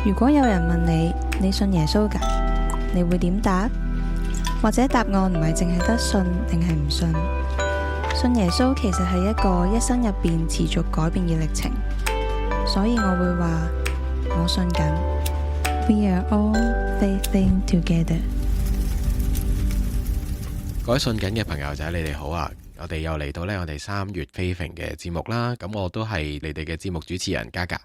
如果有人問你信耶穌㗎？你會點答？或者答案唔係淨係得信定係唔信？信耶穌其實係一個一生入邊持續改變嘅歷程，所以我會話我信緊。We are all faithing together。各位信緊嘅朋友仔，你哋好啊！我哋又嚟到呢我哋3月 Faithing 嘅節目啦。咁我都係你哋嘅節目主持人嘉嘉，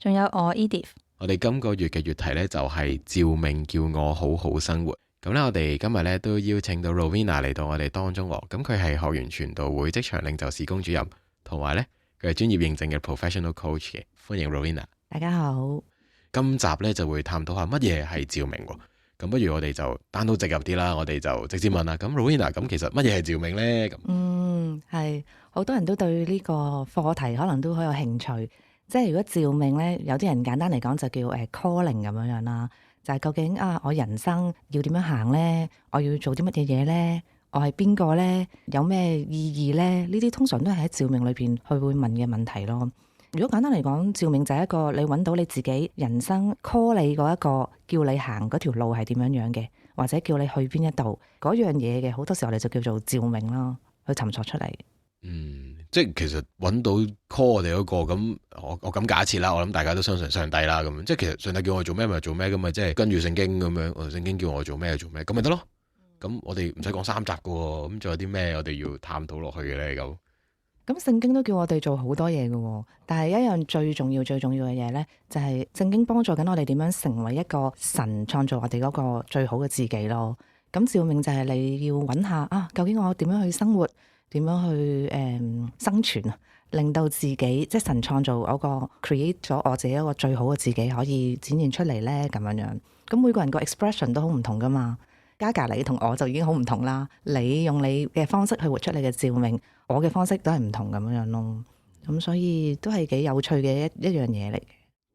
仲有我 Edith。我哋今個月嘅月題呢，就係召命叫我好好生活。咁呢，我哋今日呢都邀請到 Rowena 嚟到我哋當中。咁佢係學園傳道會職場領袖事工主任，同埋呢，佢係專業認證嘅 Professional Coach 嘅。歡迎 Rowena。大家好。今集呢就會探討下乜嘢係召命。咁不如我哋就單刀直入啲啦，我哋就直接問啦。咁 Rowena，咁其實乜嘢係召命呢？係好多人都對呢個課題可能都好有興趣。即係如果召命咧，有啲人簡單嚟講就叫calling 咁樣啦，就係究竟我人生要點樣行咧？我要做啲乜嘢嘢咧？我係邊個咧？有咩意義咧？呢啲通常都係喺召命裏邊去會問嘅問題咯。如果簡單嚟講，召命就係一個你揾到你自己人生 call 你嗰一個叫你行嗰條路係點樣樣嘅，或者叫你去邊一度嗰樣嘢嘅，好多時候我哋就叫做召命咯，去尋索出嚟。即係其實揾到 call 我哋嗰個，咁我咁假設啦，我諗大家都相信上帝啦，咁即係其實上帝叫我做咩咪做咩，咁咪即係跟住聖經咁樣，聖經叫我做咩做咩，咁咪得咯。咁我哋唔使講3集噶，咁仲有啲咩我哋要探討落去嘅咧？咁聖經都叫我哋做好多嘢嘅，但係一樣最重要嘅嘢咧，就係聖經幫助緊我哋點樣成為一個神創造我哋嗰個最好嘅自己咯。咁召命就係你要揾下究竟我點樣去生活？點樣去生存啊？令到自己即係神創造嗰個 create 咗我自己一個最好嘅自己可以展現出嚟咧，咁樣。咁每個人個 expression 都好唔同噶嘛。嘉嘉你同我就已經好唔同啦。你用你嘅方式去活出你嘅召命，我嘅方式都係唔同咁樣咯。咁所以都係幾有趣嘅一樣嘢嚟嘅。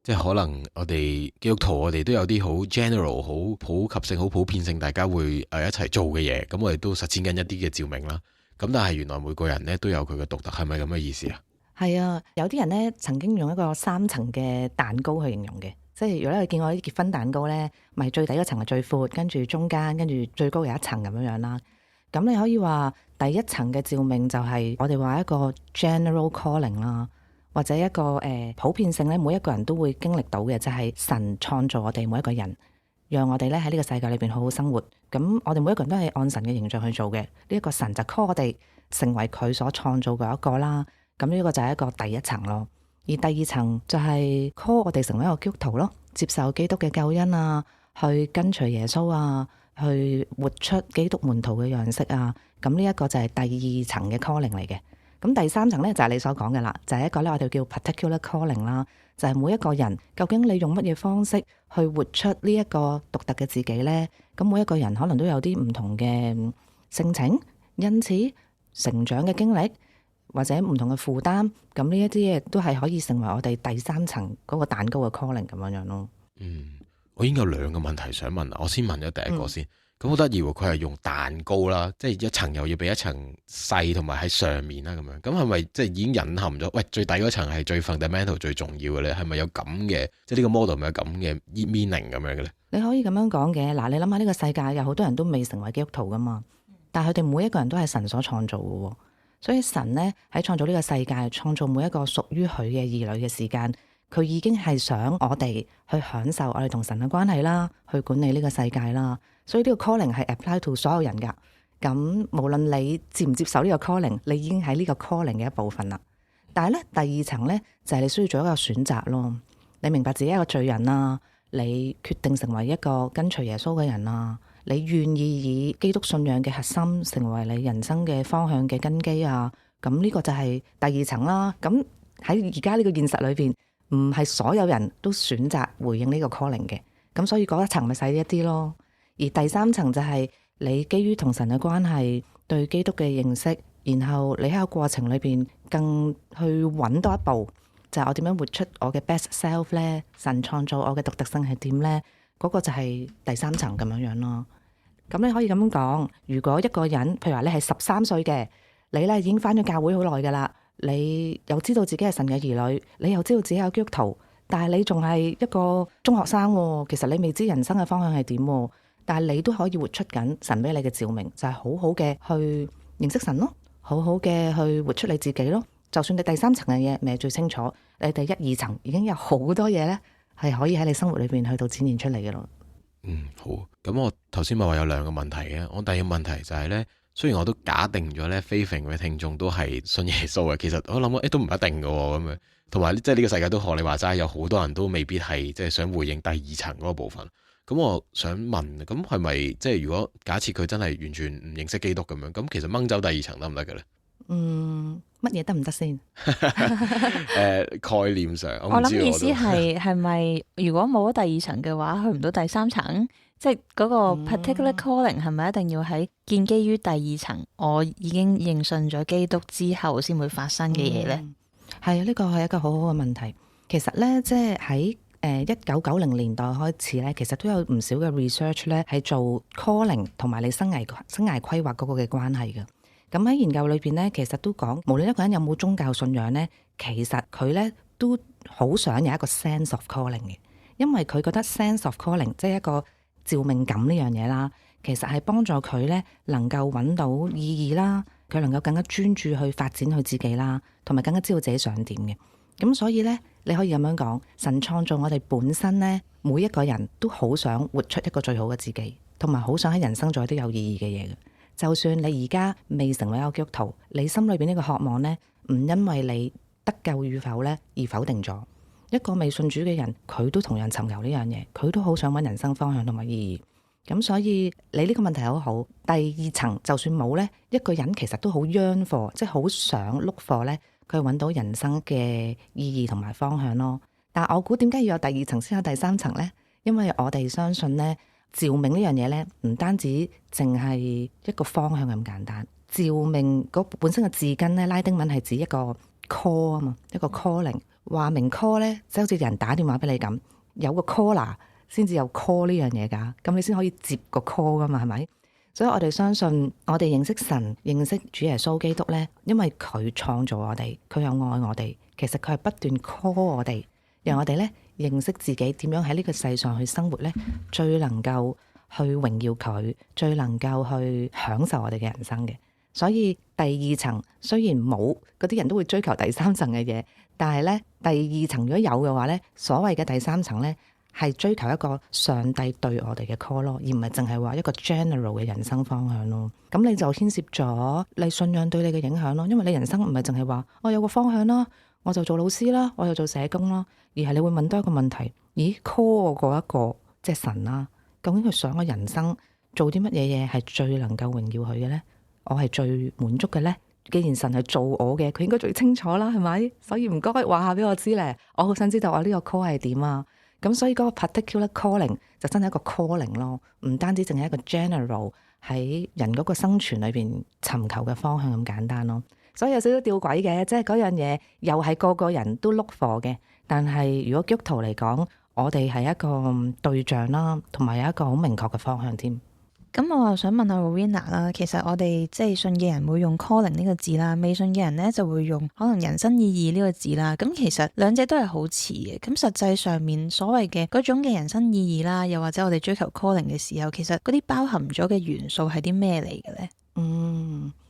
即係可能我哋基督徒，我哋都有啲好 general、好普及性、好普遍性，大家會一齊做嘅嘢。咁我哋都實踐緊一啲嘅召命啦。咁但係原來每個人咧都有佢嘅獨特，係咪咁嘅意思啊？係啊，有啲人咧曾經用一個3層嘅蛋糕去形容嘅，即係如果你見過啲結婚蛋糕咧，咪最底嗰層係最闊，跟住中間，跟住最高有一層咁樣啦。咁你可以話第一層嘅召命就係我哋話一個 general calling 啦，或者一個普遍性咧，每一個人都會經歷到嘅，就係神創造我哋每一個人，讓我哋咧喺呢個世界裏邊好好生活。咁我哋每一個人都係按神嘅形象去做嘅。呢一個神就 call 我哋成為佢所創造嘅一個啦。咁呢個就係一個第一層咯。而第二層就係 call 我哋成為一個基督徒咯，接受基督嘅救恩啊，去跟隨耶穌啊，去活出基督門徒嘅樣式啊。咁呢一個就係第二層嘅 calling 嚟嘅。咁第三層咧就係你所講嘅啦，就係一個咧我哋叫 particular calling 啦，就係每一個人究竟你用乜嘢方式去活出呢一個獨特嘅自己咧？咁每一個人可能都有啲唔同嘅性情、恩賜、成長嘅經歷，或者唔同嘅負擔。咁呢一啲嘢都係可以成為我哋第三層嗰個蛋糕嘅 calling 咁樣樣咯。我已經有2個問題想問啦，我先問咗第一個先。咁好得意喎，佢係用蛋糕啦，即係一層又要比一層細，同埋喺上面啦咁樣。咁係咪即係已經隱含咗？喂，最底嗰層係最 fundamental 最重要嘅咧？係咪有咁嘅？即係呢個 model 咪有咁嘅 meaning 咁樣嘅咧？你可以咁樣講嘅。嗱，你諗下呢個世界有好多人都未成為基督徒噶嘛，但係佢哋每一個人都係神所創造嘅，所以神咧喺創造呢個世界，創造每一個屬於佢嘅兒女嘅時間，佢已經係想我哋去享受我哋同神嘅關係啦，去管理呢個世界啦。所以呢個 calling 係 apply to 所有人噶。咁無論你接唔接受呢個 calling， 你已經喺呢個 calling 嘅一部分啦。但係咧第二層咧就係你需要做一個選擇咯。你明白自己係一個罪人啊，你決定成為一個跟隨耶穌嘅人啊，你願意以基督信仰嘅核心成為你人生嘅方向嘅根基啊。咁呢個就係第二層啦。咁喺而家呢個現實裏邊，唔係所有人都選擇回應呢個 calling 嘅。咁所以嗰一層咪細一啲咯。而第三層就係你基於同神嘅關係，對基督嘅認識，然後你喺個過程裏邊更去揾多一步，就係我點樣活出我嘅 best self 咧？神創造我嘅獨特性係點咧？嗰個就係第三層咁樣樣咯。咁你可以咁樣講，如果一個人，譬如話你係13歲嘅，你咧已經返咗教會好耐噶啦，你又知道自己係神嘅兒女，你又知道自己有基督徒，但係你仲係一個中學生喎，其實你未知人生嘅方向係點喎，但係你都可以活出緊神俾你嘅召命，就係好好嘅去認識神咯，好好嘅去活出你自己咯。就算你第三層嘅嘢未係最清楚，你第一二層已經有好多嘢咧係可以喺你生活裏邊去到展現出嚟嘅咯。好。咁我頭先咪話有兩個問題嘅，我第二個問題就係呢：雖然我都假定咗呢非平嘅聽眾都係信耶穌嘅，其實我諗都唔一定嘅咁樣，同埋即係呢個世界都學你話齋，有好多人都未必係即係想回應第二層嗰個部分。咁我想問，咁係咪即係如果假設佢真係完全唔認識基督咁樣，咁其實掹走第二層得唔得嘅咧？乜嘢得唔得先？概念上，我諗意思係咪如果冇咗第二層嘅話，去唔到第三層？即係嗰個 particular calling 係咪一定要喺建基於第二層？我已經認信咗基督之後先會發生嘅嘢咧？係啊，呢個係一個好好嘅問題。其實咧，即係喺1990年代開始咧，其實都有唔少嘅 research 咧，係做 calling 同埋你生涯規劃嗰個嘅關係嘅。咁喺研究裏邊咧，其實都講，無論一個人有冇宗教信仰咧，其實佢咧都好想有一個 sense of calling 嘅，因為佢覺得 sense of calling 即係一個召命感呢樣嘢啦，其實係幫助佢咧能夠揾到意義啦，佢能夠更加專注去發展佢自己啦，同埋更加知道自己想點嘅。咁所以咧，你可以咁樣講，神創造我哋本身咧，每一個人都好想活出一個最好嘅自己，同埋好想喺人生做啲有意義嘅嘢嘅。就算你而家未成為一個基督徒，你心裏邊呢個渴望呢，唔因為你得救與否呢而否定咗。一個未信主嘅人，佢都同樣尋求呢樣嘢，佢都好想揾人生方向同埋意義。咁所以你呢個問題好好。第二層就算冇呢，一個人其實都好 yearn for，即係好想 look for呢，佢揾到人生嘅意義同埋方向咯。但係我估點解要有第二層先有第三層呢？因為我哋相信呢，召命呢樣嘢咧，唔單止淨係一個方向咁簡單。召命嗰本身嘅字根咧，拉丁文係指一個 call 啊嘛，一個 calling。話明 call 咧，即係好似人打電話俾你咁，有個 caller 先至有 call 呢樣嘢㗎，咁你先可以接個 call 㗎嘛，係咪？所以我哋相信，我哋認識神、認識主耶穌基督咧，因為佢創造我哋，佢又愛我哋，其實佢係不斷 call 我哋，讓我哋咧認識自己點樣喺呢個世上去生活咧，最能夠去榮耀佢，最能夠去享受我哋嘅人生嘅。所以第二層雖然冇，嗰啲人都會追求第三層嘅嘢，但係咧第二層如果有嘅話咧，所謂嘅第三層咧係追求一個上帝對我哋嘅 call 咯，而唔係淨係話一個 general 嘅人生方向咯。咁你就牽涉咗你信仰對你嘅影響咯，因為你人生唔係淨係話我有個方向啦，我就做老師啦，我又做社工啦，而係你會問多一個問題：咦 call 我嗰一個即係神啦，究竟佢想我人生做啲乜嘢嘢係最能夠榮耀佢嘅咧？我係最滿足嘅咧？既然神係做我嘅，佢應該最清楚啦，係咪？所以唔該話下俾我知咧，我好想知道我呢個 call 係點啊！咁所以嗰個 particular calling 就真係一個 calling 咯，唔單止淨係一個 general 喺人嗰個生存裏邊尋求嘅方向咁簡單咯。所以有少少吊詭嘅，即係嗰樣嘢又係個個人都 look for 嘅，但係如果基督徒嚟講，我哋係一個對象啦，同埋有一個好明確嘅方向添。咁我又想問下 Rowena 啦，其實我哋即係信嘅人會用 calling 呢個字啦，未信嘅人咧就會用可能人生意義呢個字啦。咁其實兩者都係好似嘅。咁實際上面所謂嘅嗰種嘅人生意義啦，又或者我哋追求 calling 嘅時候，其實嗰啲包含咗嘅元素係啲咩嚟嘅咧？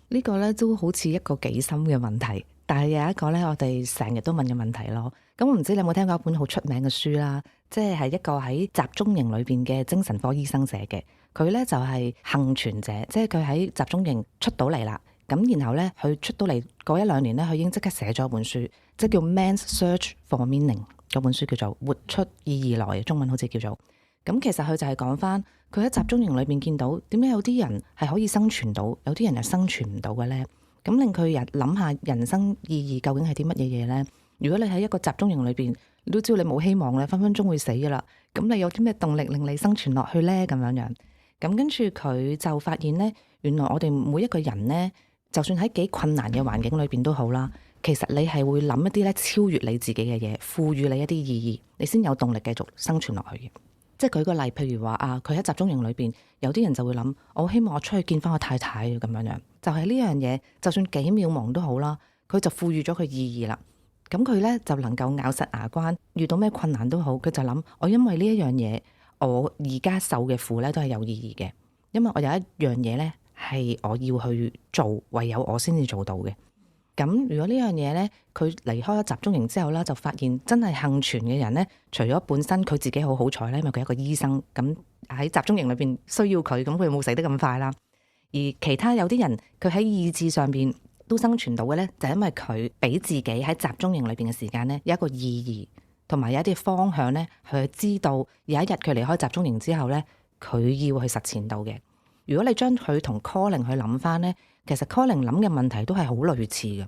呢個咧都好似一個幾深嘅問題，但係有一個咧我哋成日都問嘅問題咯。咁我唔知你有冇聽過一本好出名嘅書啦，即係一個喺集中營裏邊嘅精神科醫生寫嘅。佢咧就係幸存者，即係佢喺集中營出到嚟啦。咁然後咧，佢出到嚟嗰1-2年咧，佢已經即刻寫咗一本書，即係叫《Man's Search for Meaning》。嗰本書叫做《活出意義來》，中文好似叫做。咁其實佢就係講翻佢喺集中營裏邊見到點解有啲人係可以生存到，有啲人係生存唔到嘅咧。咁令佢諗下人生意義究竟係啲乜嘢嘢咧？如果你喺一個集中營裏邊，你都知道你冇希望咧，分分鐘會死噶啦。咁你有啲咩動力令你生存落去咧？咁樣樣。咁跟住佢就發現咧，原來我哋每一個人咧，就算喺幾困難嘅環境裏邊都好啦，其實你係會諗一啲咧超越你自己嘅嘢，賦予你一啲意義，你先有動力繼續生存落去嘅。即係舉個例，譬如話佢喺集中營裏邊，有啲人就會諗，我希望我出去見翻我太太咁樣樣，就係呢樣嘢，就算幾渺茫都好啦，佢就賦予咗佢意義啦。咁佢呢就能夠咬實牙關，遇到咩困難都好，佢就諗我因為呢一樣嘢，我而家受嘅苦呢都係有意義嘅，因為我有一樣嘢呢係我要去做，唯有我先至做到嘅。咁如果呢樣嘢呢，佢離開咗集中營之後啦，就發現真係幸存嘅人呢，除咗本身佢自己好好彩呢，因為佢係一個醫生，咁喺集中營裏邊需要佢，咁佢冇死得咁快啦。而其他有啲人佢喺意志上邊都生存到嘅呢，就係因為佢俾自己喺集中營裏邊嘅時間呢，有一個意義，同埋有一啲方向呢，佢知道有一日佢離開集中營之後呢，佢要去實踐到嘅。如果你將佢同 Colin 去諗翻呢，其實 Colin 諗嘅問題都係好類似嘅。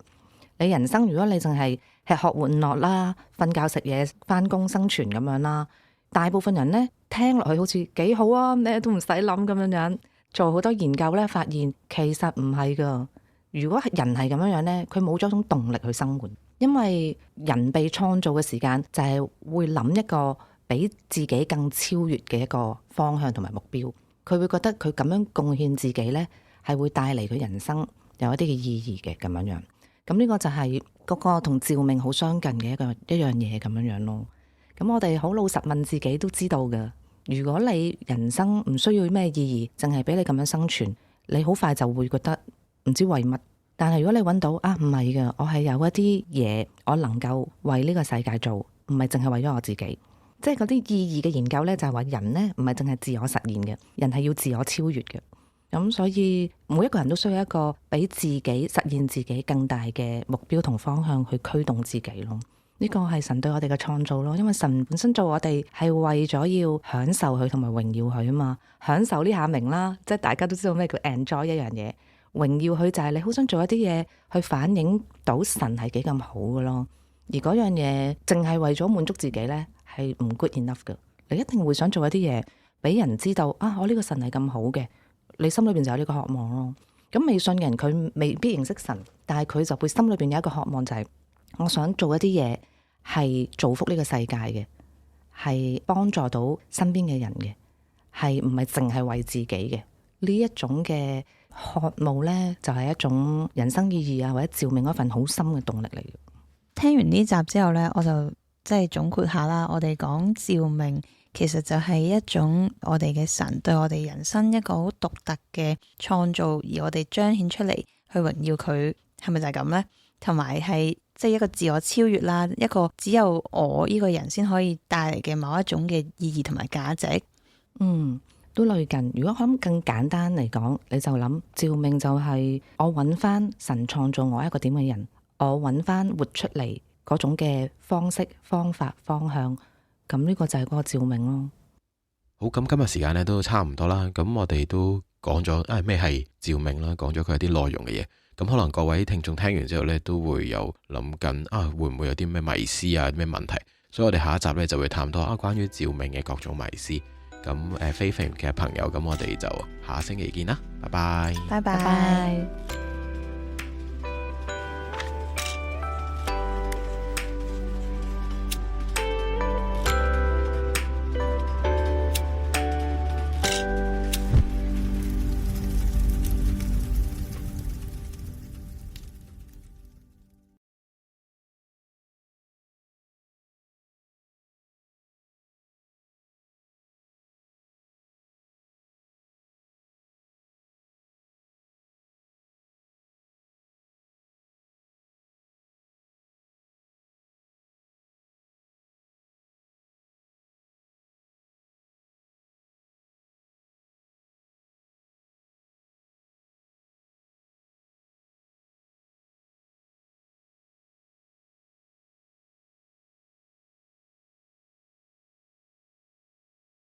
你人生如果你淨係吃喝玩樂啦、瞓覺食嘢、翻工生存咁樣啦，大部分人呢聽落去好似幾好啊，咩都唔使諗咁樣樣。做好多研究呢，發現其實唔係噶。如果人係咁樣樣呢，佢冇咗一種動力去生活，因為人被創造嘅時間就係會諗一個比自己更超越嘅一個方向同埋目標。佢會覺得佢咁樣貢獻自己呢，係會帶嚟佢人生有一啲嘅意義嘅咁樣樣。咁呢個就係嗰個同召命好相近嘅一樣嘢咁樣樣咯。咁我哋好老實問自己都知道嘅，如果你人生唔需要咩意義，淨係俾你咁樣生存，你好快就會覺得唔知為乜。但係如果你揾到唔係嘅，我係有一啲嘢我能夠為呢個世界做，唔係淨係為咗我自己。即係嗰啲意義嘅研究呢，就係話人呢唔係淨係自我實現嘅，人係要自我超越嘅。咁所以每一個人都需要一個比自己實現自己更大嘅目標同方向去驅動自己咯。呢個係神對我哋嘅創造咯，因為神本身做我哋係為咗要享受佢同埋榮耀佢啊嘛。享受呢下明啦，即係大家都知道咩叫 enjoy 一樣嘢。榮耀佢就係你好想做一啲嘢去反映到神係幾咁好嘅咯。而嗰樣嘢淨係為咗滿足自己呢，係唔 good enough 嘅。你一定會想做一啲嘢俾人知道我呢個神係咁好嘅，你心裏邊就有呢個渴望咯。咁未信嘅人佢未必認識神，但係佢就會心裏邊有一個渴望，就係我想做一啲嘢係造福呢個世界嘅，係幫助到身邊嘅人嘅，係唔係淨係為自己嘅。呢一種嘅渴慕呢，就係一種人生意義或者召命嗰份好深嘅動力嚟嘅。聽完呢集之後呢，我就即係總括下啦。我哋講召命，其實就係一種我哋嘅神對我哋人生一個好獨特嘅創造，而我哋彰顯出嚟去榮耀佢，係咪就係咁呢？同埋係即係一個自我超越啦，一個只有我呢個人先可以帶嚟嘅某一種嘅意義同埋價值。都類近。如果我諗更簡單嚟講，你就諗召命就係我揾翻神創造我一個點嘅人，我揾翻活出嚟嗰種嘅方式、方法、方向。咁呢個就係嗰個召命咯。好，咁今日時間咧都差唔多啦。咁我哋都講咗咩係召命啦，講咗佢一啲內容嘅嘢。咁可能各位聽眾聽完之後咧，都會有諗緊會唔會有啲咩迷思咩問題？所以我哋下一集咧就會探討關於召命嘅各種迷思。咁非嘅朋友，咁我哋就下星期見啦，拜拜，拜拜。